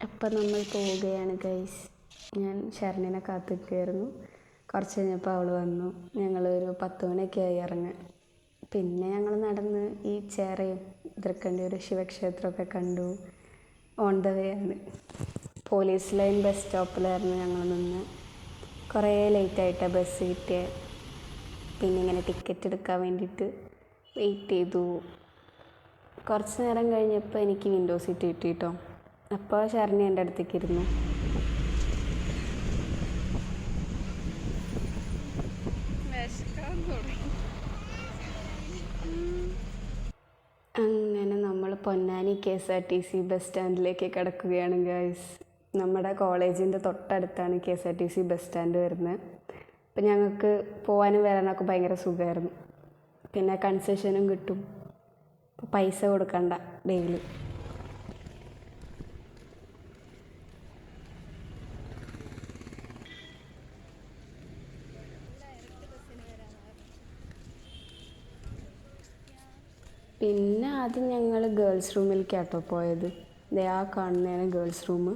അപ്പം നമ്മൾ പോവുകയാണ് ഗൈസ്. ഞാൻ ശരണ്യനെ കാത്തിരിക്കുകയായിരുന്നു. കുറച്ച് കഴിഞ്ഞപ്പോൾ അവൾ വന്നു. ഞങ്ങളൊരു 10 മണിയൊക്കെ ആയി ഇറങ്ങാൻ. പിന്നെ ഞങ്ങൾ നടന്ന് ഈ ചേറയും തൃക്കണ്ടിയൂർ ശിവക്ഷേത്രമൊക്കെ കണ്ടു. ഓൺ ദ വേ ആണ്. പോലീസ് ലൈൻ ബസ് സ്റ്റോപ്പിലായിരുന്നു ഞങ്ങൾ നിന്ന്. കുറേ ലേറ്റായിട്ടാണ് ബസ് കിട്ടിയത്. പിന്നെ ഇങ്ങനെ ടിക്കറ്റ് എടുക്കാൻ വേണ്ടിയിട്ട് വെയിറ്റ് ചെയ്തു. കുറച്ച് നേരം കഴിഞ്ഞപ്പോൾ എനിക്ക് വിൻഡോ സീറ്റ് കിട്ടി കേട്ടോ. അപ്പോൾ ശരണ്യ എൻ്റെ അടുത്തേക്ക് ഇരുന്നു. അങ്ങനെ നമ്മൾ പൊന്നാനി KSRTC ബസ് സ്റ്റാൻഡിലേക്ക് കിടക്കുകയാണ് ഗൈസ്. നമ്മുടെ കോളേജിൻ്റെ തൊട്ടടുത്താണ് KSRTC ബസ് സ്റ്റാൻഡ് വരുന്നത്. അപ്പം ഞങ്ങൾക്ക് പോകാനും വരാനൊക്കെ ഭയങ്കര സുഖമായിരുന്നു. പിന്നെ കൺസെഷനും കിട്ടും, പൈസ കൊടുക്കണ്ട ഡെയിലി. പിന്നെ ആദ്യം ഞങ്ങൾ ഗേൾസ് റൂമിലേക്കാട്ടോ പോയത്. ദേ ആ കാണുന്നതാണ് ഗേൾസ് റൂം.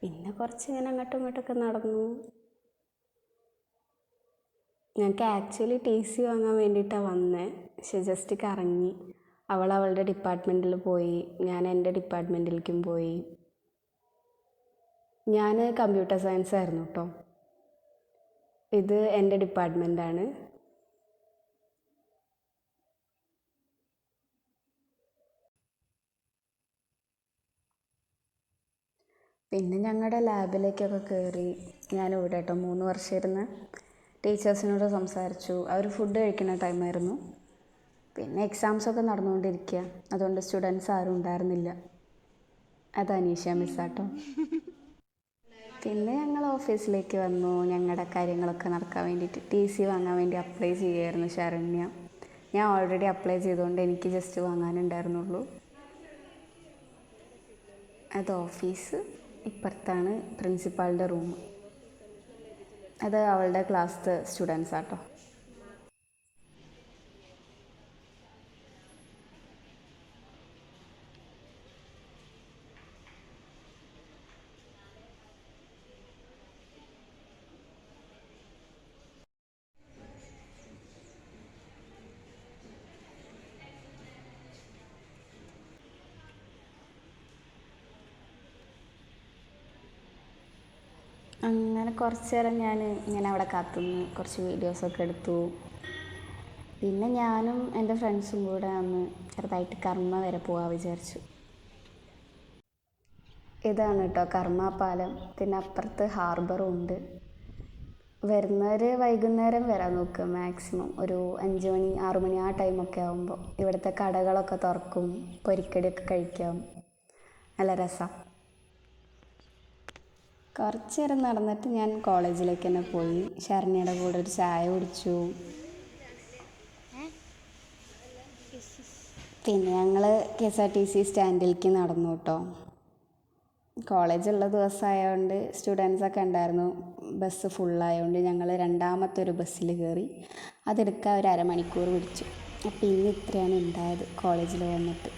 പിന്നെ കുറച്ച് ഇങ്ങനെ അങ്ങോട്ടും ഇങ്ങോട്ടൊക്കെ നടന്നു. ഞങ്ങൾക്ക് ആക്ച്വലി TC വാങ്ങാൻ വേണ്ടിയിട്ടാണ് വന്നത്. പക്ഷെ ജസ്റ്റ് കറങ്ങി. അവൾ അവളുടെ ഡിപ്പാർട്ട്മെൻറ്റിൽ പോയി, ഞാൻ എൻ്റെ ഡിപ്പാർട്ട്മെൻറ്റിലേക്കും പോയി. ഞാൻ കമ്പ്യൂട്ടർ സയൻസ് ആയിരുന്നു കേട്ടോ. ഇത് എൻ്റെ ഡിപ്പാർട്ട്മെൻറ്റാണ്. പിന്നെ ഞങ്ങളുടെ ലാബിലേക്കൊക്കെ കയറി. ഞാൻ ഇവിടെ കേട്ടോ 3 വർഷം ഇരുന്ന് ടീച്ചേഴ്സിനോട് സംസാരിച്ചു. അവർ ഫുഡ് കഴിക്കുന്ന ടൈമായിരുന്നു. പിന്നെ എക്സാംസൊക്കെ നടന്നുകൊണ്ടിരിക്കുക, അതുകൊണ്ട് സ്റ്റുഡൻസ് ആരും ഉണ്ടായിരുന്നില്ല. അത് അനീഷ മിസ്സാട്ടോ. പിന്നെ ഞങ്ങൾ ഓഫീസിലേക്ക് വന്നു. ഞങ്ങളുടെ കാര്യങ്ങളൊക്കെ നടക്കാൻ വേണ്ടിയിട്ട് TC വാങ്ങാൻ വേണ്ടി അപ്ലൈ ചെയ്യുമായിരുന്നു ശരണ്യ. ഞാൻ ഓൾറെഡി അപ്ലൈ ചെയ്തുകൊണ്ട് എനിക്ക് ജസ്റ്റ് വാങ്ങാനുണ്ടായിരുന്നുള്ളൂ. അത് ഓഫീസ്. ഇപ്പുറത്താണ് പ്രിൻസിപ്പാളിൻ്റെ റൂം. അത് അവളുടെ ക്ലാസ്സിലെ സ്റ്റുഡൻസ് ആട്ടോ. അങ്ങനെ കുറച്ച് നേരം ഞാൻ ഇങ്ങനെ അവിടെ കാത്തുനിന്ന് കുറച്ച് വീഡിയോസൊക്കെ എടുത്തു. പിന്നെ ഞാനും എൻ്റെ ഫ്രണ്ട്സും കൂടെ ഒന്ന് ചെറുതായിട്ട് കർമ്മ വരെ പോകാൻ വിചാരിച്ചു. ഇതാണ് കേട്ടോ കർമ്മ പാലം. പിന്നെ അപ്പുറത്ത് ഹാർബറും ഉണ്ട്. വരുന്നവർ വൈകുന്നേരം വരാൻ നോക്കുക, മാക്സിമം ഒരു 5 മണി 6 മണി ആ ടൈമൊക്കെ ആകുമ്പോൾ. ഇവിടുത്തെ കടകളൊക്കെ തുറക്കും, പൊരിക്കടിയൊക്കെ കഴിക്കാം, നല്ല രസമാണ്. കുറച്ച് നേരം നടന്നിട്ട് ഞാൻ കോളേജിലേക്ക് തന്നെ പോയി. ശരണ്യയുടെ കൂടെ ഒരു ചായ കുടിച്ചു. പിന്നെ ഞങ്ങൾ KSRTC സ്റ്റാൻഡിലേക്ക് നടന്നു കേട്ടോ. കോളേജുള്ള ദിവസമായതുകൊണ്ട് സ്റ്റുഡൻസൊക്കെ ഉണ്ടായിരുന്നു. ബസ് ഫുള്ളായതുകൊണ്ട് ഞങ്ങൾ രണ്ടാമത്തെ ഒരു ബസ്സിൽ കയറി. അതെടുക്കാൻ ഒരു അരമണിക്കൂർ പിടിച്ചു. അപ്പോൾ ഇന്ന് ഇത്രയാണ് ഉണ്ടായത് കോളേജിൽ വന്നിട്ട്.